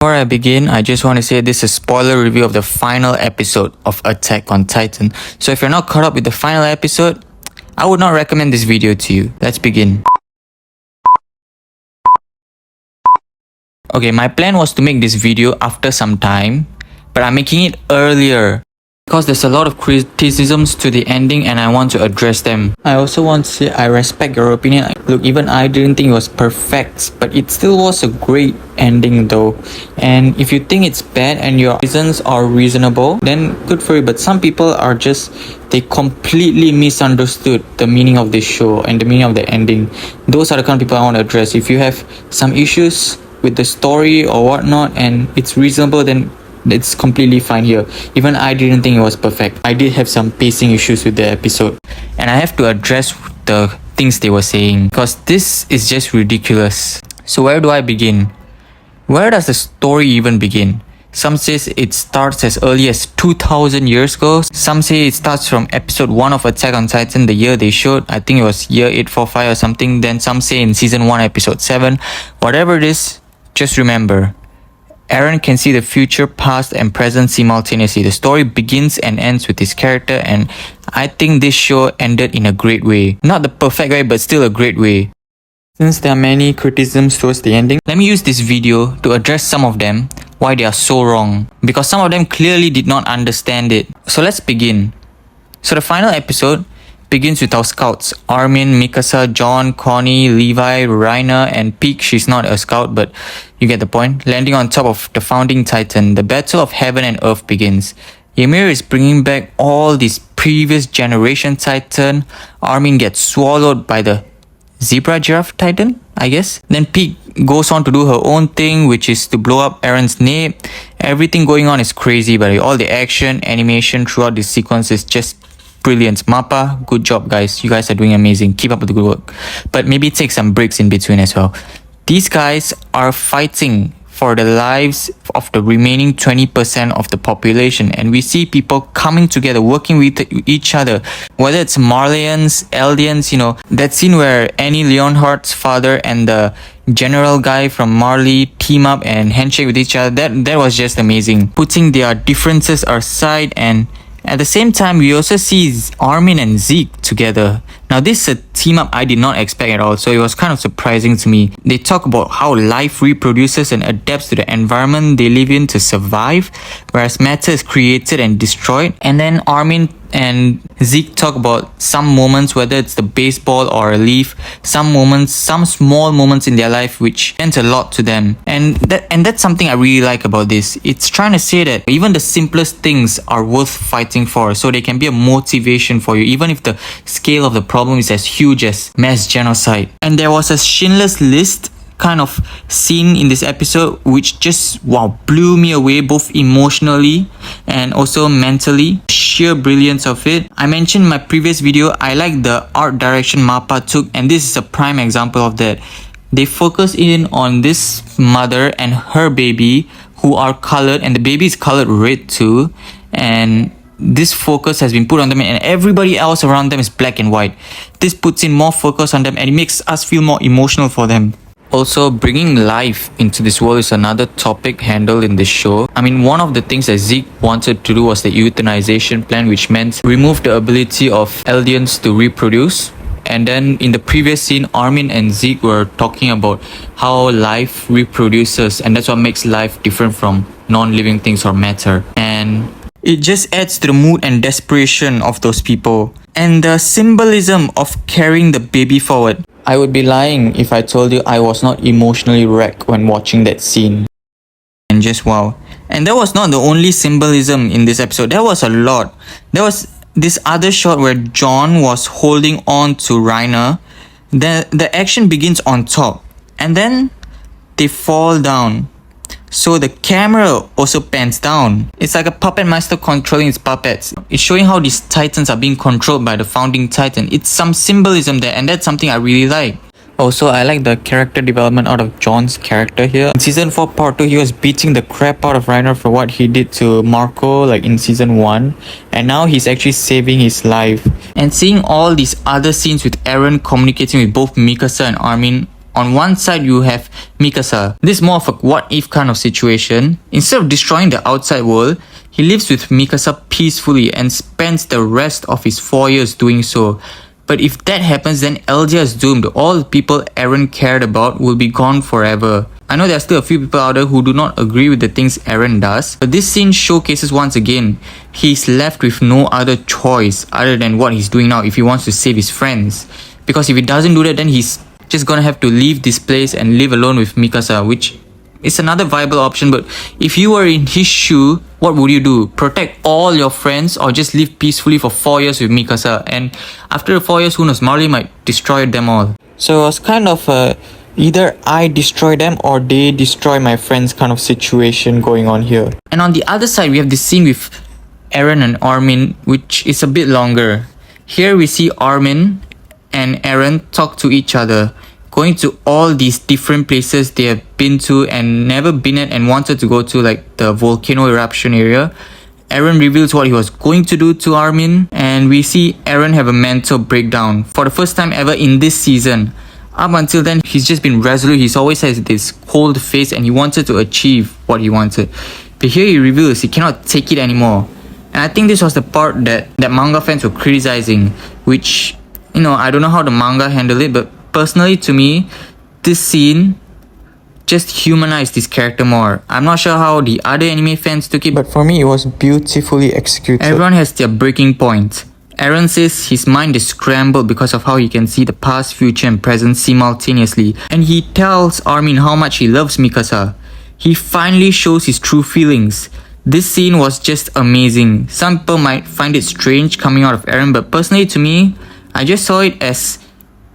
Before I begin, I just want to say this is a spoiler review of the final episode of Attack on Titan. So if you're not caught up with the final episode, I would not recommend this video to you. Let's begin. Okay, my plan was to make this video after some time, but I'm making it earlier because there's a lot of criticisms to the ending and I want to address them. I also want to say I respect your opinion. Look, even I didn't think it was perfect, but it still was a great ending though. And if you think it's bad and your reasons are reasonable, then good for you. But some people are they completely misunderstood the meaning of this show and the meaning of the ending. Those are the kind of people I want to address. If you have some issues with the story or whatnot and it's reasonable, then it's completely fine here. Even I didn't think it was perfect. I did have some pacing issues with the episode and I have to address the things they were saying because this is just ridiculous. So where do I begin? Where does the story even begin? Some says it starts as early as 2000 years ago. Some say it starts from episode 1 of Attack on Titan, the year they showed. I think it was year 845 or something. Then some say in season 1 episode 7. Whatever it is, just remember, Eren can see the future, past and present simultaneously. The story begins and ends with his character, and I think this show ended in a great way. Not the perfect way, but still a great way. Since there are many criticisms towards the ending, let me use this video to address some of them, why they are so wrong. Because some of them clearly did not understand it. So let's begin. So the final episode begins with our scouts, Armin, Mikasa, John, Connie, Levi, Reiner, and Peak. She's not a scout, but you get the point. Landing on top of the founding titan, the battle of heaven and earth begins. Ymir is bringing back all these previous generation titan. Armin gets swallowed by the zebra giraffe titan, I guess. Then Peak goes on to do her own thing, which is to blow up Eren's nape. Everything going on is crazy, but all the action, animation throughout this sequence is just brilliant. Mappa, good job guys. You guys are doing amazing. Keep up with the good work. But maybe take some breaks in between as well. These guys are fighting for the lives of the remaining 20% of the population, and we see people coming together, working with each other, whether it's Marleyans, Eldians, that scene where Annie Leonhardt's father and the general guy from Marley team up and handshake with each other. That was just amazing. Putting their differences aside, and at the same time, we also see Armin and Zeke together. Now, this is a team up I did not expect at all, so it was kind of surprising to me. They talk about how life reproduces and adapts to the environment they live in to survive, whereas matter is created and destroyed. And then Armin and Zeke talk about some moments, whether it's the baseball or a leaf, some small moments in their life which meant a lot to them. And that's something I really like about this. It's trying to say that even the simplest things are worth fighting for, so they can be a motivation for you, even if the scale of the problem is as huge as mass genocide. And there was a Schindler's List kind of scene in this episode which just blew me away, both emotionally and also mentally. Sheer brilliance of it. I mentioned in my previous video, I like the art direction Mappa took, and this is a prime example of that. They focus in on this mother and her baby who are colored, and the baby is colored red too, and this focus has been put on them, and everybody else around them is black and white. This puts in more focus on them and it makes us feel more emotional for them. Also, bringing life into this world is another topic handled in this show. I mean, one of the things that Zeke wanted to do was the euthanization plan, which meant remove the ability of Eldians to reproduce. And then in the previous scene, Armin and Zeke were talking about how life reproduces, and that's what makes life different from non-living things or matter. And it just adds to the mood and desperation of those people. And the symbolism of carrying the baby forward. I would be lying if I told you I was not emotionally wrecked when watching that scene. And just wow. And that was not the only symbolism in this episode. There was a lot. There was this other shot where John was holding on to Reiner. The action begins on top, and then they fall down. So the camera also pans down. It's like a puppet master controlling its puppets. It's showing how these titans are being controlled by the founding titan. It's some symbolism there, and that's something I really like. Also, I like the character development out of John's character here. In season 4 part 2, he was beating the crap out of Reiner for what he did to Marco like in season 1. And now he's actually saving his life. And seeing all these other scenes with Eren communicating with both Mikasa and Armin On one side, you have Mikasa. This is more of a what-if kind of situation. Instead of destroying the outside world, he lives with Mikasa peacefully and spends the rest of his 4 years doing so. But if that happens, then Eldia is doomed. All the people Eren cared about will be gone forever. I know there are still a few people out there who do not agree with the things Eren does, but this scene showcases once again, he's left with no other choice other than what he's doing now if he wants to save his friends. Because if he doesn't do that, then he's just gonna have to leave this place and live alone with Mikasa, which is another viable option. But if you were in his shoe, what would you do? Protect all your friends or just live peacefully for 4 years with Mikasa? And after the 4 years, who knows, Marley might destroy them all. So it was kind of either I destroy them or they destroy my friends kind of situation going on here. And on the other side, we have this scene with Eren and Armin, which is a bit longer. Here we see Armin and Eren talk to each other, going to all these different places they have been to and never been at and wanted to go to, like the volcano eruption area. Eren reveals what he was going to do to Armin, and we see Eren have a mental breakdown for the first time ever in this season. Up until then, he's just been resolute. He's always has this cold face and he wanted to achieve what he wanted. But here he reveals he cannot take it anymore. And I think this was the part that manga fans were criticizing, which, you know, I don't know how the manga handled it, but personally to me, this scene just humanized this character more. I'm not sure how the other anime fans took it, but for me it was beautifully executed. Everyone has their breaking point. Eren says his mind is scrambled because of how he can see the past, future and present simultaneously. And he tells Armin how much he loves Mikasa. He finally shows his true feelings. This scene was just amazing. Some people might find it strange coming out of Eren, but personally to me, I just saw it as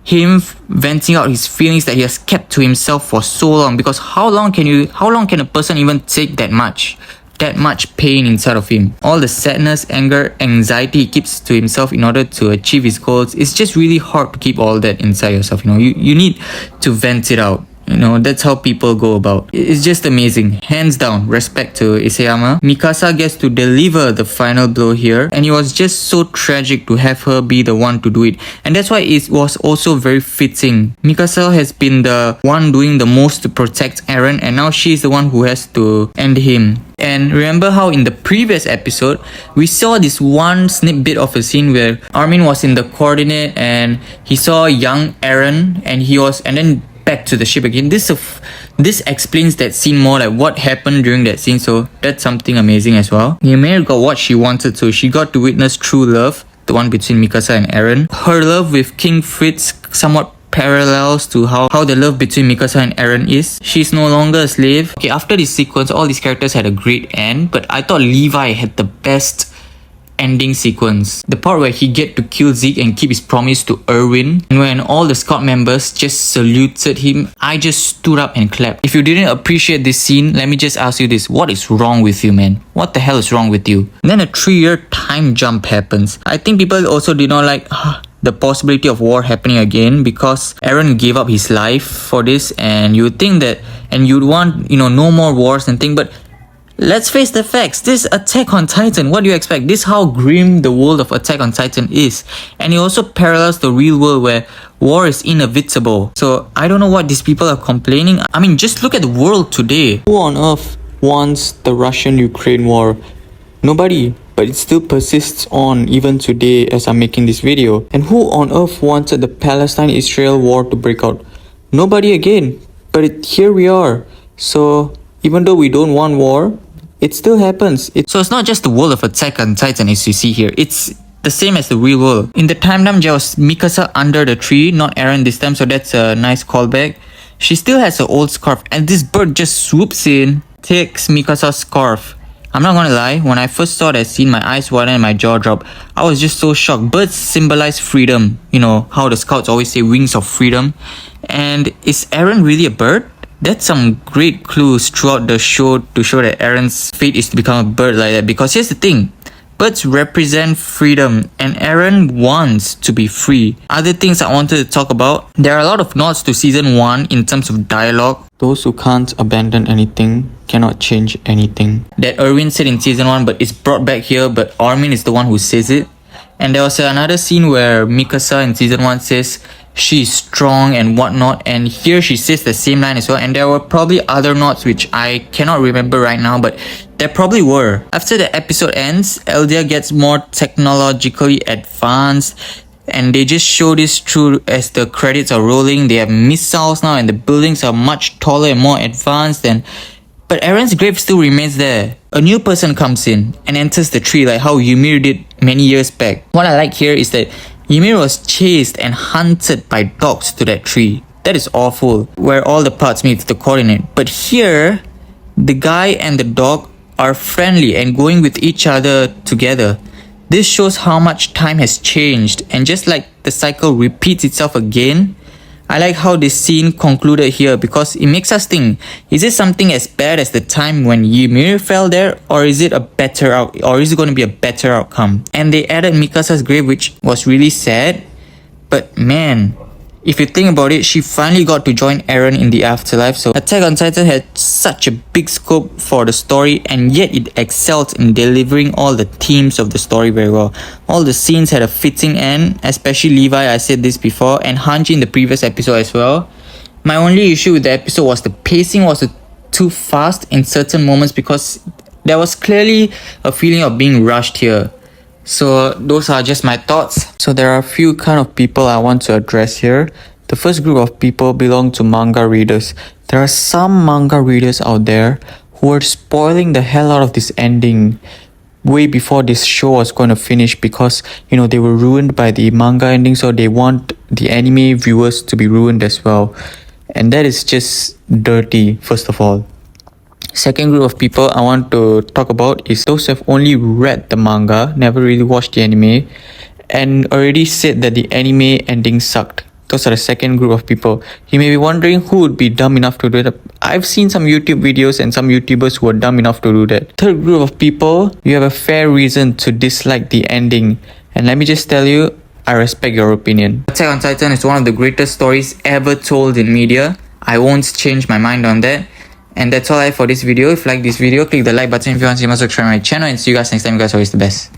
him venting out his feelings that he has kept to himself for so long. Because how long can a person even take that much pain inside of him? All the sadness, anger, anxiety he keeps to himself in order to achieve his goals. It's just really hard to keep all that inside yourself. You know, you need to vent it out. You know, that's how people go about. It's just amazing. Hands down, respect to Isayama. Mikasa gets to deliver the final blow here, and it was just so tragic to have her be the one to do it. And that's why it was also very fitting. Mikasa has been the one doing the most to protect Eren, and now she's the one who has to end him. And remember how in the previous episode, we saw this one snippet of a scene where Armin was in the coordinate and he saw young Eren and then back to the ship again. This explains that scene more, like what happened during that scene. So that's something amazing as well. Ymir got what she wanted, so she got to witness true love, the one between Mikasa and Eren. Her love with King Fritz somewhat parallels to how the love between Mikasa and Eren is. She's no longer a slave. Okay, after this sequence, all these characters had a great end, but I thought Levi had the best ending sequence. The part where he get to kill Zeke and keep his promise to Erwin, and when all the scout members just saluted him, I just stood up and clapped. If you didn't appreciate this scene, let me just ask you this: what is wrong with you, man? What the hell is wrong with you? Then a 3-year time jump happens. I think people also did not like the possibility of war happening again, because Eren gave up his life for this, and you would think that, and you'd want, you know, no more wars and thing, but let's face the facts. This Attack on Titan, what do you expect? This is how grim the world of Attack on Titan is. And it also parallels the real world where war is inevitable. So I don't know what these people are complaining. I mean, just look at the world today. Who on earth wants the Russian-Ukraine war? Nobody. But it still persists on even today as I'm making this video. And who on earth wanted the Palestine-Israel war to break out? Nobody again. But here we are. So even though we don't want war, it still happens. So it's not just the world of Attack on Titan as you see here. It's the same as the real world. In the timeline, there was Mikasa under the tree, not Eren this time, so that's a nice callback. She still has her old scarf, and this bird just swoops in, takes Mikasa's scarf. I'm not gonna lie, when I first saw that scene, my eyes widened and my jaw dropped. I was just so shocked. Birds symbolize freedom. You know, how the scouts always say wings of freedom. And is Eren really a bird? That's some great clues throughout the show to show that Eren's fate is to become a bird like that. Because here's the thing, birds represent freedom and Eren wants to be free. Other things I wanted to talk about, there are a lot of nods to season 1 in terms of dialogue. Those who can't abandon anything cannot change anything. That Erwin said in season 1, but it's brought back here, but Armin is the one who says it. And there was another scene where Mikasa in season 1 says, she's strong and whatnot, and here she says the same line as well. And there were probably other notes which I cannot remember right now, but there probably were. After the episode ends, Eldia gets more technologically advanced, and they just show this through as the credits are rolling. They have missiles now, and the buildings are much taller and more advanced. But Aaron's grave still remains there. A new person comes in and enters the tree like how Ymir did many years back. What I like here is that Ymir was chased and hunted by dogs to that tree. That is awful, where all the parts meet the coordinate. But here, the guy and the dog are friendly and going with each other together. This shows how much time has changed, and just like the cycle repeats itself again, I like how this scene concluded here because it makes us think, is it something as bad as the time when Ymir fell there, or is it going to be a better outcome? And they added Mikasa's grave, which was really sad, but man, if you think about it, she finally got to join Eren in the afterlife. So Attack on Titan had such a big scope for the story, and yet it excelled in delivering all the themes of the story very well. All the scenes had a fitting end, especially Levi, I said this before, and Hanji in the previous episode as well. My only issue with the episode was the pacing was too fast in certain moments because there was clearly a feeling of being rushed here. So those are just my thoughts. So there are a few kind of people I want to address here. The first group of people belong to manga readers. There are some manga readers out there who are spoiling the hell out of this ending way before this show was going to finish because, they were ruined by the manga ending, so they want the anime viewers to be ruined as well. And that is just dirty, first of all. Second group of people I want to talk about is those who have only read the manga, never really watched the anime, and already said that the anime ending sucked. Those are the second group of people. You may be wondering who would be dumb enough to do that. I've seen some YouTube videos and some YouTubers who are dumb enough to do that. Third group of people, you have a fair reason to dislike the ending. And let me just tell you, I respect your opinion. Attack on Titan is one of the greatest stories ever told in media. I won't change my mind on that. And that's all I have for this video. If you like this video, click the like button if you want to see more, subscribe to my channel, and see you guys next time. You guys are always the best.